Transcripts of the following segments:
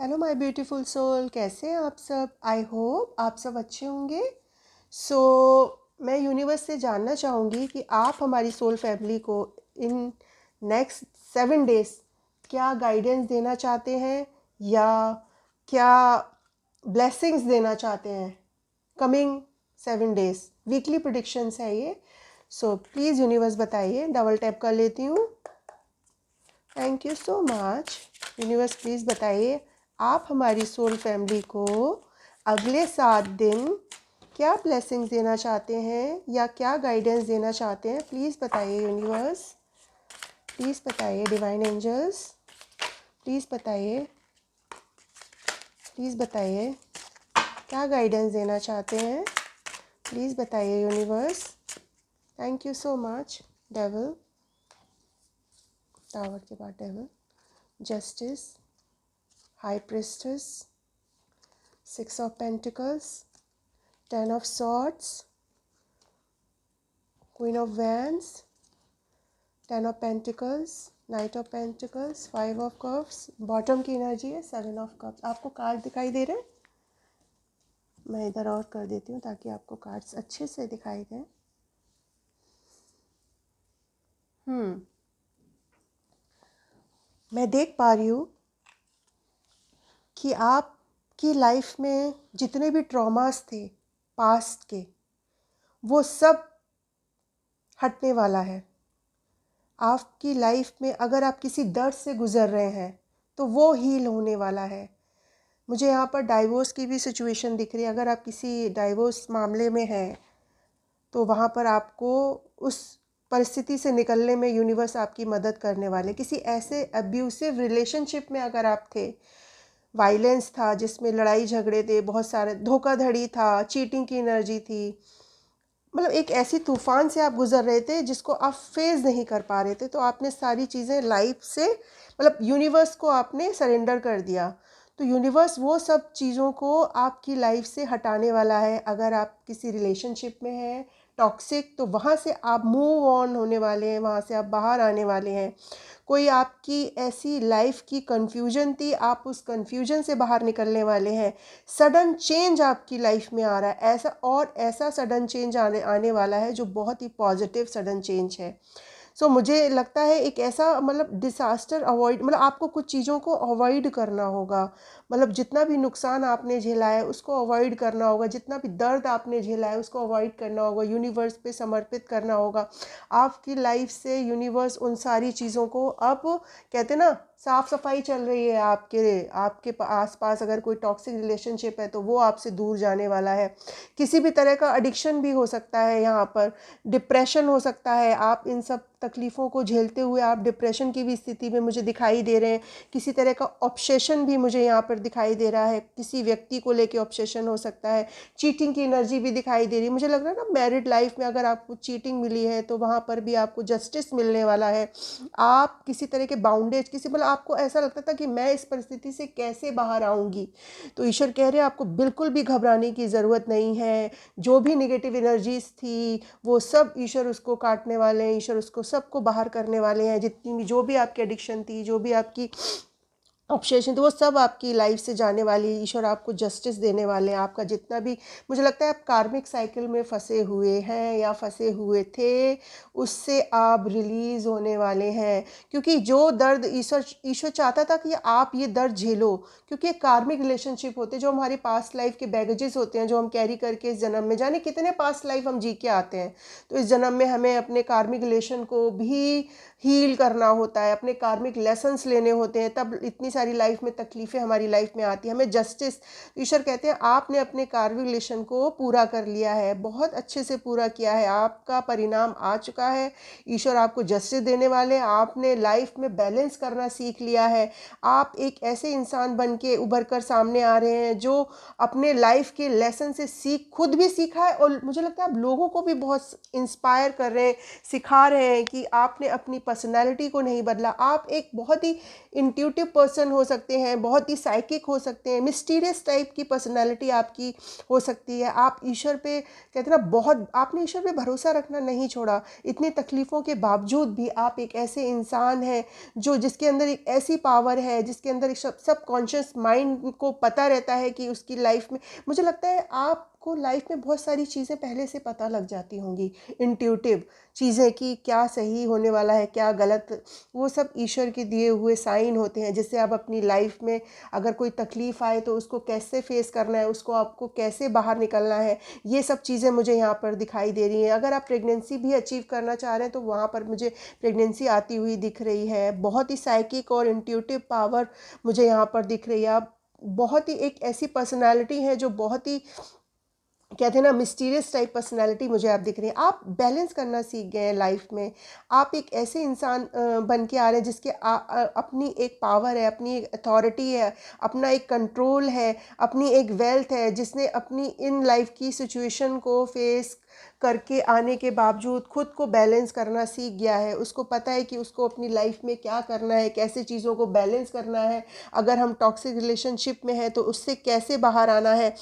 Hello my beautiful soul, कैसे हैं आप सब। आई होप आप सब अच्छे होंगे। सो मैं यूनिवर्स से जानना चाहूँगी कि आप हमारी सोल फैमिली को इन नेक्स्ट 7 डेज क्या गाइडेंस देना चाहते हैं या क्या ब्लेसिंग्स देना चाहते हैं। कमिंग 7 डेज वीकली प्रेडिक्शंस है ये। सो प्लीज़ यूनिवर्स बताइए। डबल टैप कर लेती हूँ। Thank you so much. Universe please बताइए आप हमारी सोल फैमिली को अगले 7 दिन क्या ब्लेसिंग्स देना चाहते हैं या क्या गाइडेंस देना चाहते हैं। प्लीज़ बताइए यूनिवर्स, प्लीज़ बताइए डिवाइन एंजल्स, प्लीज़ बताइए, प्लीज़ बताइए क्या गाइडेंस देना चाहते हैं। प्लीज़ बताइए universe. Thank you so much. Devil, tower के बाद devil, justice, high priestess, 6 of Pentacles, 10 of Swords, Queen of Wands, 10 of Pentacles, Knight of Pentacles, 5 of Cups, bottom की एनर्जी है 7 of Cups। आपको card दिखाई दे रहे हैं? मैं इधर और कर देती हूँ ताकि आपको कार्ड्स अच्छे से दिखाई दें। मैं देख पा रही हूँ कि आपकी लाइफ में जितने भी ट्रॉमास थे पास्ट के, वो सब हटने वाला है। आपकी लाइफ में अगर आप किसी दर्द से गुज़र रहे हैं तो वो हील होने वाला है। मुझे यहाँ पर डाइवोर्स की भी सिचुएशन दिख रही है। अगर आप किसी डाइवोर्स मामले में हैं तो वहाँ पर आपको उस परिस्थिति से निकलने में यूनिवर्स आपकी मदद करने वाले। किसी ऐसे अब्यूसिव रिलेशनशिप में अगर आप थे, वायलेंस था जिसमें लड़ाई झगड़े थे, बहुत सारे धोखाधड़ी था, चीटिंग की एनर्जी थी, मतलब एक ऐसी तूफान से आप गुजर रहे थे जिसको आप फेस नहीं कर पा रहे थे, तो आपने सारी चीज़ें लाइफ से मतलब यूनिवर्स को आपने सरेंडर कर दिया। तो यूनिवर्स वो सब चीज़ों को आपकी लाइफ से हटाने वाला है। अगर आप किसी रिलेशनशिप में हैं टॉक्सिक, तो वहाँ से आप मूव ऑन होने वाले हैं, वहाँ से आप बाहर आने वाले हैं। कोई आपकी ऐसी लाइफ की कन्फ्यूजन थी, आप उस कन्फ्यूजन से बाहर निकलने वाले हैं। सडन चेंज आपकी लाइफ में आ रहा है, ऐसा सडन चेंज आने वाला है जो बहुत ही पॉजिटिव सडन चेंज है। सो मुझे लगता है एक ऐसा मतलब डिसास्टर अवॉइड, मतलब आपको कुछ चीज़ों को अवॉइड करना होगा। मतलब जितना भी नुकसान आपने झेला है उसको अवॉइड करना होगा, जितना भी दर्द आपने झेला है उसको अवॉइड करना होगा, यूनिवर्स पे समर्पित करना होगा। आपकी लाइफ से यूनिवर्स उन सारी चीज़ों को, अब कहते ना साफ़ सफाई चल रही है आपके आसपास। अगर कोई टॉक्सिक रिलेशनशिप है तो वो आपसे दूर जाने वाला है। किसी भी तरह का एडिक्शन भी हो सकता है, यहाँ पर डिप्रेशन हो सकता है। आप इन सब तकलीफ़ों को झेलते हुए आप डिप्रेशन की भी स्थिति में मुझे दिखाई दे रहे हैं। किसी तरह का ऑब्सेशन भी मुझे यहाँ पर दिखाई दे रहा है, किसी व्यक्ति को लेके ऑब्सेशन हो सकता है। चीटिंग की एनर्जी भी दिखाई दे रही है। मुझे लग रहा है ना मैरिड लाइफ में अगर आपको चीटिंग मिली है तो वहाँ पर भी आपको जस्टिस मिलने वाला है। आप किसी तरह के बाउंडेज, किसी मतलब आपको ऐसा लगता था कि मैं इस परिस्थिति से कैसे बाहर आऊँगी, तो ईश्वर कह रहे हैं आपको बिल्कुल भी घबराने की ज़रूरत नहीं है। जो भी नेगेटिव एनर्जीज थी वो सब ईश्वर उसको काटने वाले हैं, ईश्वर उसको सबको बाहर करने वाले हैं। जितनी भी जो भी आपकी एडिक्शन थी, जो भी आपकी ऑब्सेशन तो वो सब आपकी लाइफ से जाने वाली। ईश्वर आपको जस्टिस देने वाले हैं। आपका जितना भी, मुझे लगता है आप कार्मिक साइकिल में फंसे हुए हैं या फंसे हुए थे, उससे आप रिलीज़ होने वाले हैं। क्योंकि जो दर्द ईश्वर चाहता था कि आप ये दर्द झेलो, क्योंकि एक कार्मिक रिलेशनशिप होते हैं जो हमारी पास्ट लाइफ के बैगेजेस होते हैं, जो हम कैरी करके इस जन्म में, जाने कितने पास्ट लाइफ हम जी के आते हैं। तो इस जन्म में हमें अपने कार्मिक रिलेशन को भी हील करना होता है, अपने कार्मिक लेसन्स लेने होते हैं, तब इतनी सारी लाइफ में तकलीफ़ें हमारी लाइफ में आती हैं। हमें जस्टिस, ईश्वर कहते हैं आपने अपने कार्मिक रिलेशन को पूरा कर लिया है, बहुत अच्छे से पूरा किया है, आपका परिणाम आ चुका है। ईश्वर आपको जस्टिस देने वाले हैं। आपने लाइफ में बैलेंस करना सीख लिया है। आप एक ऐसे इंसान बन के उभर कर सामने आ रहे हैं जो अपने लाइफ के लेसन से खुद भी सीखा है, और मुझे लगता है आप लोगों को भी बहुत इंस्पायर कर रहे हैं, सिखा रहे हैं कि आपने अपनी पर्सनैलिटी को नहीं बदला। आप एक बहुत ही इंट्यूटिव पर्सन हो सकते हैं, बहुत ही साइकिक हो सकते हैं, मिस्टीरियस टाइप की पर्सनैलिटी आपकी हो सकती है। आप ईश्वर पे कहते हैं ना, बहुत आपने ईश्वर पे भरोसा रखना नहीं छोड़ा। इतनी तकलीफ़ों के बावजूद भी आप एक ऐसे इंसान हैं जो जिसके अंदर एक ऐसी पावर है, जिसके अंदर एक सब कॉन्शियस माइंड को पता रहता है कि उसकी लाइफ में, मुझे लगता है आपको लाइफ में बहुत सारी चीज़ें पहले से पता लग जाती होंगी, इंट्यूटिव चीज़ें कि क्या सही होने वाला है, क्या गलत। वो सब ईश्वर के दिए हुए साइन होते हैं, जिससे आप अपनी लाइफ में अगर कोई तकलीफ़ आए तो उसको कैसे फेस करना है, उसको आपको कैसे बाहर निकलना है, ये सब चीज़ें मुझे यहाँ पर दिखाई दे रही हैं। अगर आप प्रेगनेंसी भी अचीव करना चाह रहे हैं तो वहाँ पर मुझे प्रेगनेंसी आती हुई दिख रही है। बहुत ही साइकिक और इंट्यूटिव पावर मुझे यहाँ पर दिख रही है। आप बहुत ही एक ऐसी पर्सनालिटी है जो बहुत ही कहते हैं ना मिस्टीरियस टाइप पर्सनालिटी मुझे आप दिख रही है। आप बैलेंस करना सीख गए हैं लाइफ में। आप एक ऐसे इंसान बन के आ रहे हैं जिसके अपनी एक पावर है, अपनी एक अथॉरिटी है, अपना एक कंट्रोल है, अपनी एक वेल्थ है, जिसने अपनी इन लाइफ की सिचुएशन को फेस करके आने के बावजूद खुद को बैलेंस करना सीख गया है। उसको पता है कि उसको अपनी लाइफ में क्या करना है, कैसे चीज़ों को बैलेंस करना है। अगर हम टॉक्सिक रिलेशनशिप में हैं तो उससे कैसे बाहर आना है।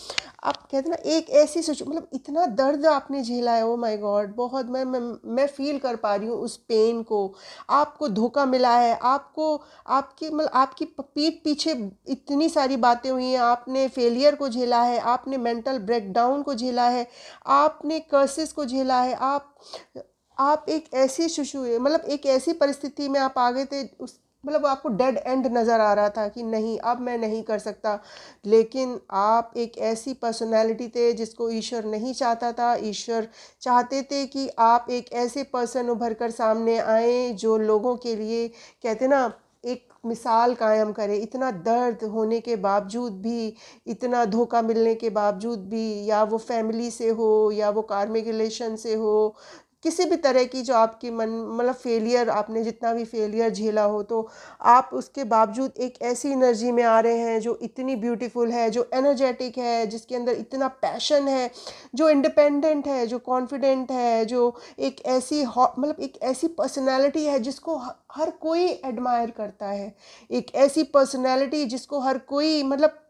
आप कहते हैं ना एक ऐसी मतलब इतना दर्द आपने झेला है, ओ माय गॉड, बहुत मैं फील कर पा रही हूँ उस पेन को। आपको धोखा मिला है, आपको आपकी मतलब आपकी पीठ पीछे इतनी सारी बातें हुई हैं, आपने फेलियर को झेला है, आपने मेंटल ब्रेकडाउन को झेला है, आपने कर्सेस को झेला है। आप एक ऐसी शिशु मतलब एक ऐसी परिस्थिति में आप आ गए थे, उस मतलब आपको डेड एंड नज़र आ रहा था कि नहीं अब मैं नहीं कर सकता। लेकिन आप एक ऐसी पर्सनैलिटी थे जिसको ईश्वर नहीं चाहता था। ईश्वर चाहते थे कि आप एक ऐसे पर्सन उभर कर सामने आए जो लोगों के लिए कहते ना एक मिसाल कायम करे। इतना दर्द होने के बावजूद भी, इतना धोखा मिलने के बावजूद भी, या वो फैमिली से हो या वो कार्मिक रिलेशन से हो, किसी भी तरह की जो आपकी मन मतलब फेलियर, आपने जितना भी फेलियर झेला हो, तो आप उसके बावजूद एक ऐसी एनर्जी में आ रहे हैं जो इतनी ब्यूटीफुल है, जो एनर्जेटिक है, जिसके अंदर इतना पैशन है, जो इंडिपेंडेंट है, जो कॉन्फिडेंट है, जो एक ऐसी मतलब एक ऐसी पर्सनैलिटी है जिसको हर कोई एडमायर करता है। एक ऐसी पर्सनैलिटी जिसको हर कोई मतलब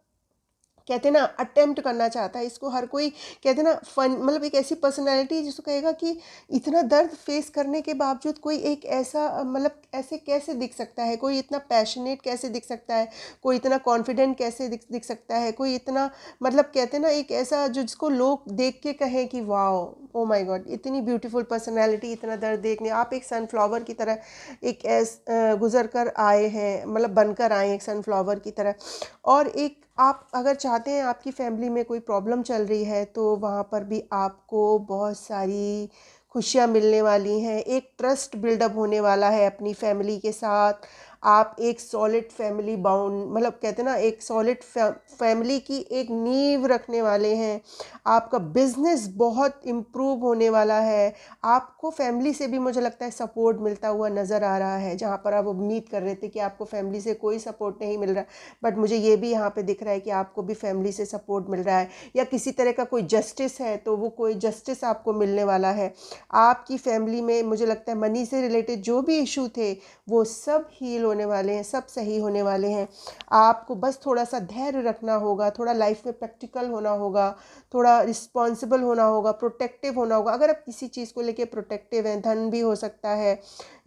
कहते हैं ना अटेम्प्ट करना चाहता है। इसको हर कोई कहते हैं ना फन मतलब एक ऐसी पर्सनैलिटी जिसको कहेगा कि इतना दर्द फेस करने के बावजूद कोई एक ऐसा मतलब ऐसे कैसे दिख सकता है, कोई इतना पैशनेट कैसे दिख सकता है, कोई इतना कॉन्फिडेंट कैसे दिख सकता है, कोई इतना मतलब कहते हैं ना एक ऐसा जो जिसको लोग देख के कहें कि वाओ, ओ माय गॉड, इतनी ब्यूटीफुल पर्सनैलिटी, इतना दर्द देखने। आप एक सनफ्लावर की तरह एक गुजर कर आए हैं, मतलब बनकर आए एक सनफ्लावर की तरह। और एक आप अगर चाहते हैं आपकी फैमिली में कोई प्रॉब्लम चल रही है तो वहाँ पर भी आपको बहुत सारी खुशियाँ मिलने वाली हैं। एक ट्रस्ट बिल्डअप होने वाला है अपनी फैमिली के साथ। आप एक सॉलिड फैमिली बाउंड मतलब कहते हैं ना एक सॉलिड फैमिली की एक नींव रखने वाले हैं। आपका बिजनेस बहुत इम्प्रूव होने वाला है। आपको फैमिली से भी मुझे लगता है सपोर्ट मिलता हुआ नज़र आ रहा है। जहाँ पर आप उम्मीद कर रहे थे कि आपको फैमिली से कोई सपोर्ट नहीं मिल रहा, बट मुझे ये भी यहाँ पे दिख रहा है कि आपको भी फैमिली से सपोर्ट मिल रहा है। या किसी तरह का कोई जस्टिस है तो वो कोई जस्टिस आपको मिलने वाला है। आपकी फैमिली में मुझे लगता है मनी से रिलेटेड जो भी इशू थे वो सब हील होने वाले हैं, सब सही होने वाले हैं। आपको बस थोड़ा सा धैर्य रखना होगा, थोड़ा लाइफ में प्रैक्टिकल होना होगा, थोड़ा रिस्पॉन्सिबल होना होगा, प्रोटेक्टिव होना होगा। अगर आप किसी चीज़ को लेके प्रोटेक्टिव हैं, धन भी हो सकता है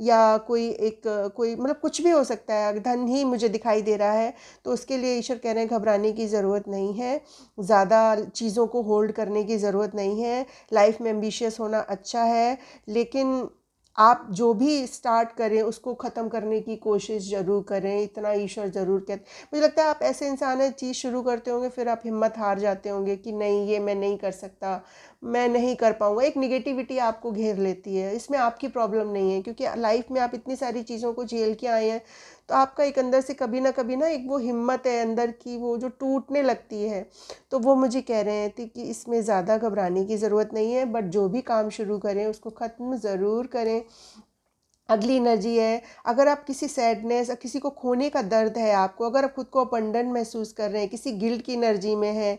या कोई एक कोई मतलब कुछ भी हो सकता है, धन ही मुझे दिखाई दे रहा है, तो उसके लिए ईश्वर कह रहे हैं घबराने की ज़रूरत नहीं है, ज़्यादा चीज़ों को होल्ड करने की ज़रूरत नहीं है। लाइफ में एम्बिशियस होना अच्छा है, लेकिन आप जो भी स्टार्ट करें उसको ख़त्म करने की कोशिश ज़रूर करें, इतना ईश्वर ज़रूर कहते। मुझे लगता है आप ऐसे इंसान हैं, चीज़ शुरू करते होंगे फिर आप हिम्मत हार जाते होंगे कि नहीं ये मैं नहीं कर सकता, मैं नहीं कर पाऊँगा। एक निगेटिविटी आपको घेर लेती है। इसमें आपकी प्रॉब्लम नहीं है क्योंकि लाइफ में आप इतनी सारी चीज़ों को झेल के आए हैं, तो आपका एक अंदर से कभी ना एक वो हिम्मत है अंदर की, वो जो टूटने लगती है। तो वो मुझे कह रहे थे कि इसमें ज़्यादा घबराने की ज़रूरत नहीं है, बट जो भी काम शुरू करें उसको ख़त्म ज़रूर करें। अगली एनर्जी है, अगर आप किसी सैडनेस, किसी को खोने का दर्द है आपको, अगर आप खुद को अबंडन महसूस कर रहे हैं, किसी गिल्ट की एनर्जी में है,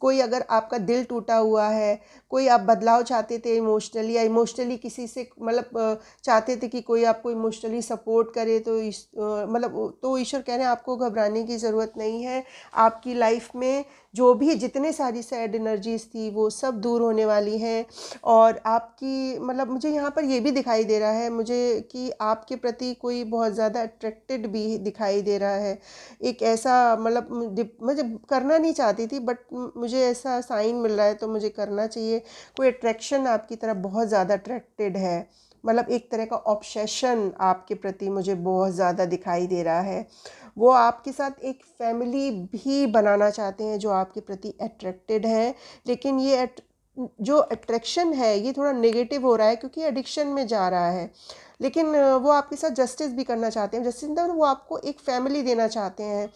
कोई अगर आपका दिल टूटा हुआ है, कोई आप बदलाव चाहते थे इमोशनली, या इमोशनली किसी से मतलब चाहते थे कि कोई आपको इमोशनली सपोर्ट करे, तो मतलब तो ईश्वर कह रहे हैं आपको घबराने की ज़रूरत नहीं है। आपकी लाइफ में जो भी जितने सारी सैड एनर्जीज थी वो सब दूर होने वाली हैं। और आपकी मतलब मुझे यहाँ पर ये भी दिखाई दे रहा है मुझे कि आपके प्रति कोई बहुत ज़्यादा अट्रैक्टेड भी दिखाई दे रहा है। एक ऐसा मतलब मुझे करना नहीं चाहती थी, बट मुझे ऐसा साइन मिल रहा है तो मुझे करना चाहिए। कोई अट्रैक्शन आपकी तरफ बहुत ज़्यादा अट्रैक्टेड है, मतलब एक तरह का ऑब्सेशन आपके प्रति मुझे बहुत ज़्यादा दिखाई दे रहा है। वो आपके साथ एक फैमिली भी बनाना चाहते हैं जो आपके प्रति अट्रैक्टेड है, लेकिन ये जो अट्रैक्शन है ये थोड़ा नेगेटिव हो रहा है क्योंकि एडिक्शन में जा रहा है। लेकिन वो आपके साथ जस्टिस भी करना चाहते हैं, जस्टिस मतलब वो आपको एक फैमिली देना चाहते हैं।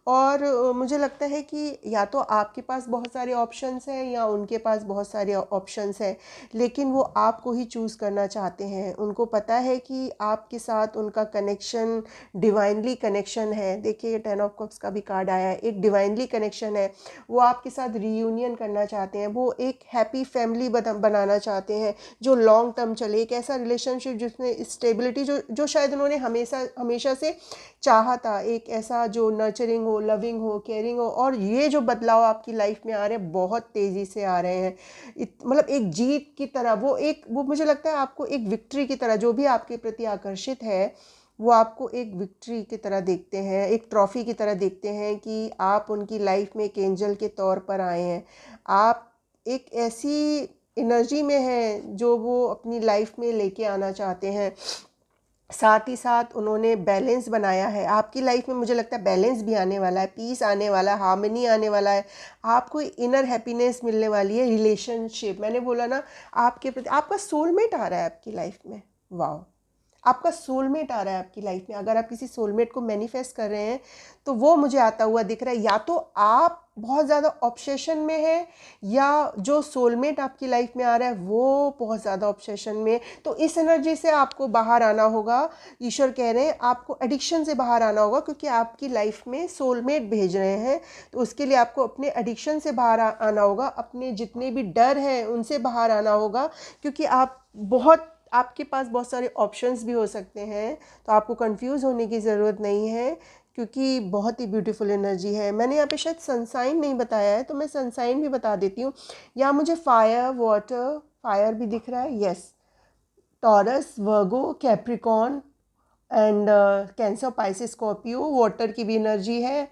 और मुझे लगता है कि या तो आपके पास बहुत सारे ऑप्शंस हैं या उनके पास बहुत सारे ऑप्शंस हैं, लेकिन वो आपको ही चूज़ करना चाहते हैं। उनको पता है कि आपके साथ उनका कनेक्शन डिवाइनली कनेक्शन है। देखिए 10 ऑफ कप्स का भी कार्ड आया है, एक डिवाइनली कनेक्शन है। वो आपके साथ रीयूनियन करना चाहते हैं, वो एक हैप्पी फैमिली बनाना चाहते हैं जो लॉन्ग टर्म चले, एक ऐसा रिलेशनशिप जिसमें स्टेबिलिटी जो शायद उन्होंने हमेशा हमेशा से चाहा था, एक ऐसा जो नर्चरिंग हो, लविंग हो, केयरिंग हो। और ये जो बदलाव आपकी लाइफ में आ रहे हैं बहुत तेज़ी से आ रहे हैं, मतलब एक जीत की तरह, वो मुझे लगता है आपको एक विक्ट्री की तरह, जो भी आपके प्रति आकर्षित है वो आपको एक विक्ट्री की तरह देखते हैं, एक ट्रॉफ़ी की तरह देखते हैं कि आप उनकी लाइफ में एक एंजल के तौर पर आए हैं। आप एक ऐसी एनर्जी में हैं जो वो अपनी लाइफ में लेके आना चाहते हैं। साथ ही साथ उन्होंने बैलेंस बनाया है आपकी लाइफ में। मुझे लगता है बैलेंस भी आने वाला है, पीस आने वाला है, हार्मनी आने वाला है, आपको इनर हैप्पीनेस मिलने वाली है। रिलेशनशिप, मैंने बोला ना, आपके प्रति आपका सोलमेट आ रहा है आपकी लाइफ में। वाह, आपका सोलमेट आ रहा है आपकी लाइफ में। अगर आप किसी सोलमेट को मैनिफेस्ट कर रहे हैं तो वो मुझे आता हुआ दिख रहा है। या तो आप बहुत ज़्यादा ऑब्सेशन में हैं, या जो सोलमेट आपकी लाइफ में आ रहा है वो बहुत ज़्यादा ऑब्सेशन में। तो इस एनर्जी से आपको बाहर आना होगा। ईश्वर कह रहे हैं आपको एडिक्शन से बाहर आना होगा, क्योंकि आपकी लाइफ में सोलमेट भेज रहे हैं। तो उसके लिए आपको अपने एडिक्शन से बाहर आना होगा, अपने जितने भी डर हैं उनसे बाहर आना होगा, क्योंकि आपके पास बहुत सारे ऑप्शंस भी हो सकते हैं। तो आपको कंफ्यूज होने की ज़रूरत नहीं है, क्योंकि बहुत ही ब्यूटीफुल एनर्जी है। मैंने यहाँ पे शायद सनसाइन नहीं बताया है, तो मैं सनसाइन भी बता देती हूँ। यहाँ मुझे फायर, वाटर, फायर भी दिख रहा है, yes. Taurus, Virgo, Capricorn and cancer, Pisces, Scorpio, water की भी एनर्जी है।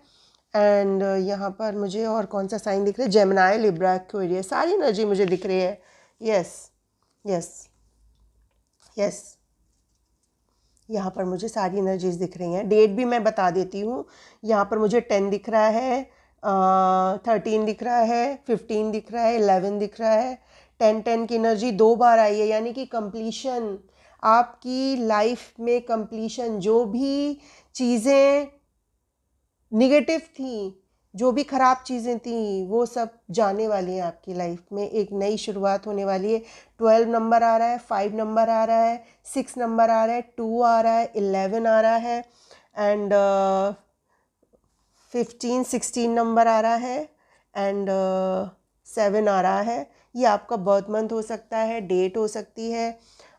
एंड यहाँ पर मुझे और कौन सा साइन दिख रहा है, जेमिनाई, लिब्रा, एक्वेरियस, सारी एनर्जी मुझे दिख रही है। यस, यस, यस, यहाँ पर मुझे सारी एनर्जीज दिख रही हैं। डेट भी मैं बता देती हूँ। यहाँ पर मुझे 10 दिख रहा है, 13 दिख रहा है, 15 दिख रहा है, 11 दिख रहा है। 10 की एनर्जी 2 बार आई है, यानी कि कंप्लीशन। आपकी लाइफ में कंप्लीशन, जो भी चीज़ें निगेटिव थी, जो भी ख़राब चीज़ें थी, वो सब जाने वाली हैं आपकी लाइफ में। एक नई शुरुआत होने वाली है। 12 नंबर आ रहा है, 5 नंबर आ रहा है, 6 नंबर आ रहा है, 2 आ रहा है, 11 आ रहा है, एंड 15, 16 नंबर आ रहा है, एंड 7 आ रहा है। ये आपका बर्थ मंथ हो सकता है, डेट हो सकती है,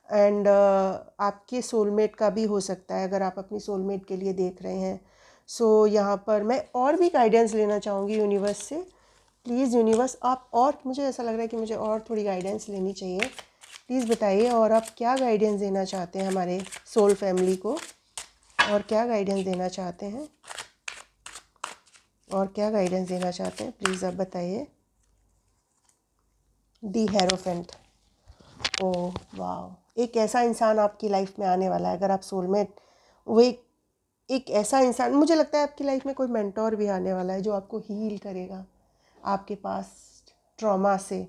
एंड आपके सोलमेट का भी हो सकता है, अगर आप अपनी सोलमेट के लिए देख रहे हैं। सो यहाँ पर मैं और भी गाइडेंस लेना चाहूँगी यूनिवर्स से। प्लीज़ यूनिवर्स, आप, और मुझे ऐसा लग रहा है कि मुझे और थोड़ी गाइडेंस लेनी चाहिए। प्लीज़ बताइए, और आप क्या गाइडेंस देना चाहते हैं हमारे सोल फैमिली को, और क्या गाइडेंस देना चाहते हैं, और क्या गाइडेंस देना चाहते हैं, प्लीज़ आप बताइए। दी हेरोफेंट, ओ वाह, एक ऐसा इंसान आपकी लाइफ में आने वाला है। अगर आप सोलमेट, वो एक ऐसा इंसान, मुझे लगता है आपकी लाइफ में कोई मेंटोर भी आने वाला है जो आपको हील करेगा आपके पास ट्रॉमा से।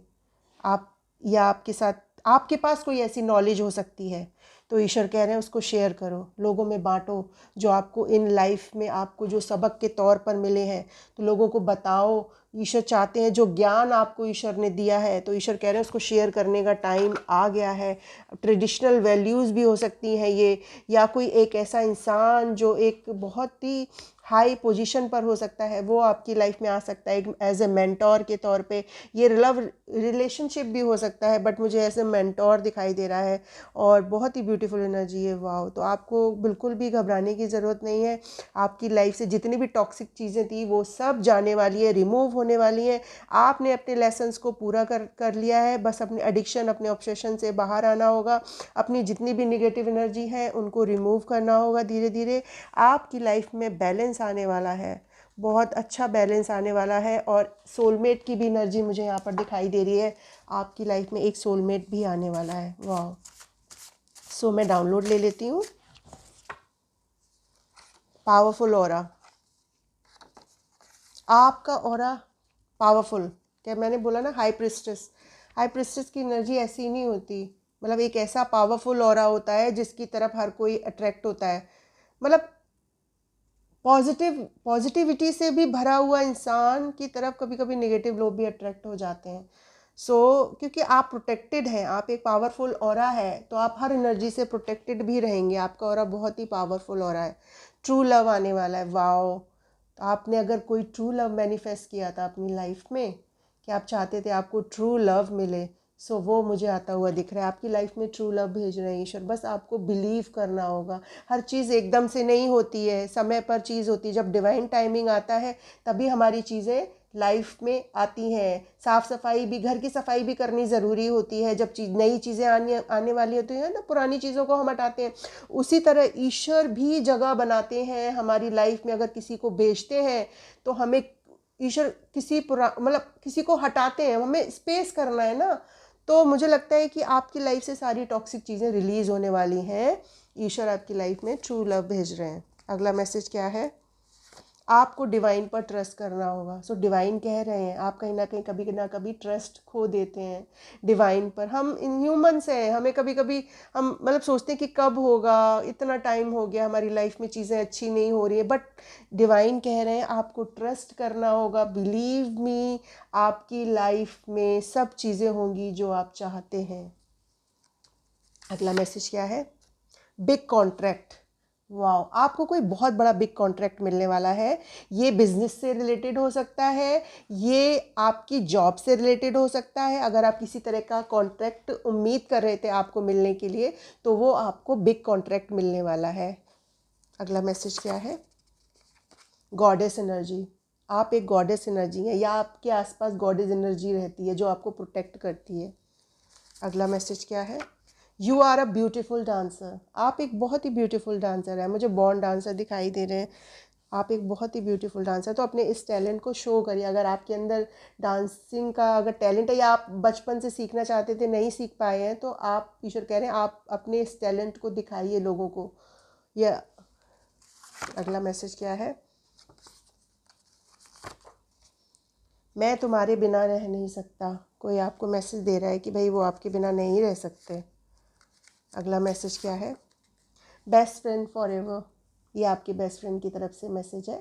आप, या आपके साथ, आपके पास कोई ऐसी नॉलेज हो सकती है तो ईश्वर कह रहे हैं उसको शेयर करो, लोगों में बांटो, जो आपको इन लाइफ में आपको जो सबक के तौर पर मिले हैं तो लोगों को बताओ। ईश्वर चाहते हैं जो ज्ञान आपको ईश्वर ने दिया है तो ईश्वर कह रहे हैं उसको शेयर करने का टाइम आ गया है। ट्रेडिशनल वैल्यूज़ भी हो सकती हैं ये, या कोई एक ऐसा इंसान जो एक बहुत ही हाई पोजीशन पर हो सकता है वो आपकी लाइफ में आ सकता है, एक एज ए मेंटोर के तौर पे। ये लव रिलेशनशिप भी हो सकता है बट मुझे ऐसे मेंटोर दिखाई दे रहा है और बहुत ही ब्यूटीफुल एनर्जी है। वाह! तो आपको बिल्कुल भी घबराने की ज़रूरत नहीं है। आपकी लाइफ से जितनी भी टॉक्सिक चीज़ें थी वो सब जाने वाली है, रिमूव होने वाली हैं। आपने अपने लेसन्स को पूरा कर लिया है, बस अपने एडिक्शन, अपने ऑब्सेशन से बाहर आना होगा। अपनी जितनी भी निगेटिव एनर्जी है उनको रिमूव करना होगा धीरे धीरे। आपकी लाइफ में बैलेंस आने वाला है, बहुत अच्छा बैलेंस आने वाला है। और सोलमेट की भी एनर्जी मुझे यहाँ पर दिखाई दे रही है, आपकी लाइफ में एक सोलमेट भी आने वाला है। वाह! सो मैं डाउनलोड ले लेती हूँ। पावरफुल ऑरा, आपका ऑरा पावरफुल, क्या मैंने बोला ना, हाई प्रिस्टेस। हाई प्रिस्टेस की एनर्जी ऐसी नहीं होती, मतलब एक ऐसा पावरफुल ऑरा होता है जिसकी तरफ हर कोई अट्रैक्ट होता है। मतलब पॉजिटिविटी से भी भरा हुआ इंसान की तरफ कभी कभी नेगेटिव लोग भी अट्रैक्ट हो जाते हैं। क्योंकि आप प्रोटेक्टेड हैं, आप एक पावरफुल ऑरा है तो आप हर एनर्जी से प्रोटेक्टेड भी रहेंगे। आपका ऑरा बहुत ही पावरफुल ऑरा है। ट्रू लव आने वाला है। वाओ! तो आपने अगर कोई ट्रू लव मैनिफेस्ट किया था अपनी लाइफ में कि आप चाहते थे आपको ट्रू लव मिले, वो मुझे आता हुआ दिख रहा है। आपकी लाइफ में ट्रू लव भेज रहे हैं ईश्वर, बस आपको बिलीव करना होगा। हर चीज़ एकदम से नहीं होती है, समय पर चीज़ होती है। जब डिवाइन टाइमिंग आता है तभी हमारी चीज़ें लाइफ में आती हैं। साफ़ सफाई भी, घर की सफाई भी करनी ज़रूरी होती है। जब नई चीज़ें आने वाली होती हैं ना, पुरानी चीज़ों को हम हटाते हैं। उसी तरह ईश्वर भी जगह बनाते हैं हमारी लाइफ में। अगर किसी को भेजते हैं तो हमें ईश्वर मतलब किसी को हटाते हैं, हमें स्पेस करना है ना। तो मुझे लगता है कि आपकी लाइफ से सारी टॉक्सिक चीज़ें रिलीज़ होने वाली हैं। ईश्वर आपकी लाइफ में ट्रू लव भेज रहे हैं। अगला मैसेज क्या है? आपको डिवाइन पर ट्रस्ट करना होगा। डिवाइन कह रहे हैं आप कहीं ना कभी ट्रस्ट खो देते हैं डिवाइन पर। हम इन ह्यूमंस हैं, हमें कभी कभी हम मतलब सोचते हैं कि कब होगा, इतना टाइम हो गया, हमारी लाइफ में चीज़ें अच्छी नहीं हो रही है। बट डिवाइन कह रहे हैं आपको ट्रस्ट करना होगा। बिलीव मी, आपकी लाइफ में सब चीज़ें होंगी जो आप चाहते हैं। अगला मैसेज क्या है? Big contract. वाह! आपको कोई बहुत बड़ा बिग कॉन्ट्रैक्ट मिलने वाला है। ये बिजनेस से रिलेटेड हो सकता है, ये आपकी जॉब से रिलेटेड हो सकता है। अगर आप किसी तरह का कॉन्ट्रैक्ट उम्मीद कर रहे थे आपको मिलने के लिए तो वो आपको बिग कॉन्ट्रैक्ट मिलने वाला है। अगला मैसेज क्या है? Goddess energy. आप एक गॉडेस एनर्जी हैं या आपके आसपास गॉडेस एनर्जी रहती है जो आपको प्रोटेक्ट करती है। अगला मैसेज क्या है? You are a beautiful dancer. आप एक बहुत ही ब्यूटीफुल डांसर है, मुझे बॉर्न डांसर दिखाई दे रहे हैं। आप एक बहुत ही ब्यूटीफुल डांसर, तो अपने इस टैलेंट को शो करिए। अगर आपके अंदर डांसिंग का अगर टैलेंट है या आप बचपन से सीखना चाहते थे नहीं सीख पाए हैं तो आप, ईश्वर कह रहे हैं आप अपने इस टैलेंट को दिखाइए लोगों को। या अगला मैसेज क्या है? मैं तुम्हारे बिना रह नहीं सकता। कोई आपको मैसेज दे रहा है कि भाई वो आपके बिना नहीं रह सकते। अगला मैसेज क्या है? Best friend for ever. ये आपके बेस्ट फ्रेंड की तरफ से मैसेज है,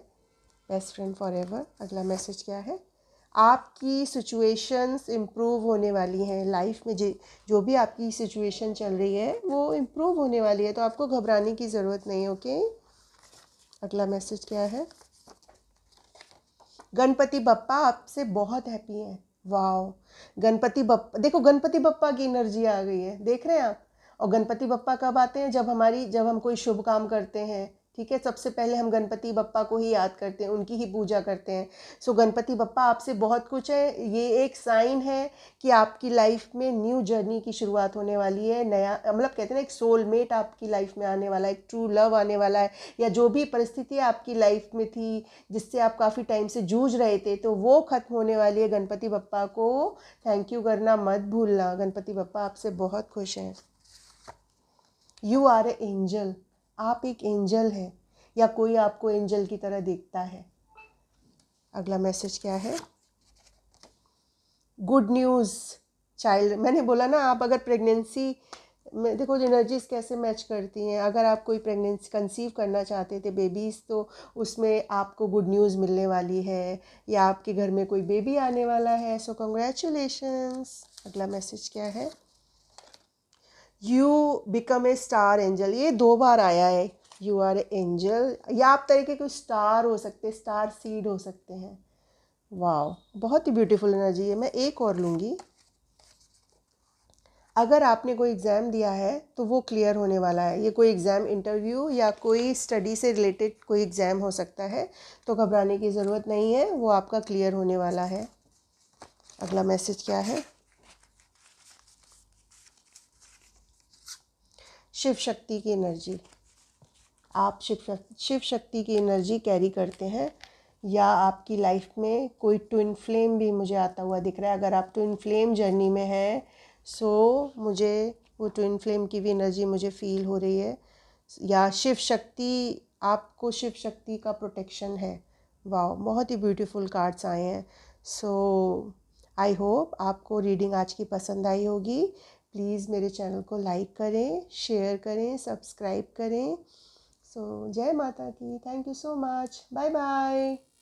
बेस्ट फ्रेंड फॉर एवर। अगला मैसेज क्या है? आपकी सिचुएशंस इम्प्रूव होने वाली हैं लाइफ में। जो भी आपकी सिचुएशन चल रही है वो इम्प्रूव होने वाली है, तो आपको घबराने की ज़रूरत नहीं। ओके, अगला मैसेज क्या है? गणपति बप्पा आपसे बहुत हैप्पी हैं। वाओ! गणपति बप्पा, देखो गणपति बप्पा की एनर्जी आ गई है, देख रहे हैं आप। और गणपति बप्पा कब आते हैं? जब हम कोई शुभ काम करते हैं, ठीक है, सबसे पहले हम गणपति बप्पा को ही याद करते हैं, उनकी ही पूजा करते हैं। गणपति बप्पा आपसे बहुत कुछ है। ये एक साइन है कि आपकी लाइफ में न्यू जर्नी की शुरुआत होने वाली है। नया मतलब कहते हैं ना, एक सोलमेट आपकी लाइफ में आने वाला है, एक ट्रू लव आने वाला है। या जो भी परिस्थिति आपकी लाइफ में थी जिससे आप काफ़ी टाइम से जूझ रहे थे तो वो ख़त्म होने वाली है। गणपति बप्पा को थैंक यू करना मत भूलना। गणपति बप्पा आपसे बहुत खुश हैं। You are a angel. आप एक एंजल हैं या कोई आपको एंजल की तरह देखता है। अगला मैसेज क्या है? Good news child. मैंने बोला ना, आप अगर प्रेगनेंसी देखो एनर्जीज कैसे मैच करती हैं। अगर आप कोई प्रेगनेंसी कंसीव करना चाहते थे बेबीज़, तो उसमें आपको गुड न्यूज़ मिलने वाली है, या आपके घर में कोई बेबी आने वाला है, सो कंग्रेचुलेशंस। अगला मैसेज क्या है? You become a star angel, ये 2 बार आया है। यू आर ए एंजल, या आप तरीके के स्टार हो सकते हैं, स्टार सीड हो सकते हैं। वाह, बहुत ही ब्यूटीफुल एनर्जी है। मैं एक और लूँगी। अगर आपने कोई एग्ज़ाम दिया है तो वो क्लियर होने वाला है। ये कोई एग्ज़ाम, इंटरव्यू या कोई स्टडी से रिलेटेड कोई एग्ज़ाम हो सकता है, तो घबराने की ज़रूरत नहीं है, वो आपका क्लियर होने वाला है। अगला मैसेज क्या है? शिव शक्ति की एनर्जी। आप शिव शक्ति की एनर्जी कैरी करते हैं, या आपकी लाइफ में कोई ट्विन फ्लेम भी मुझे आता हुआ दिख रहा है। अगर आप ट्विन फ्लेम जर्नी में हैं, सो मुझे वो ट्विन फ्लेम की भी एनर्जी मुझे फील हो रही है, या शिव शक्ति, आपको शिव शक्ति का प्रोटेक्शन है। वाह, बहुत ही ब्यूटीफुल कार्ड्स आए हैं। सो आई होप आपको रीडिंग आज की पसंद आई होगी। प्लीज़ मेरे चैनल को लाइक करें, शेयर करें, सब्सक्राइब करें। सो जय माता की। Thank you so much. Bye bye.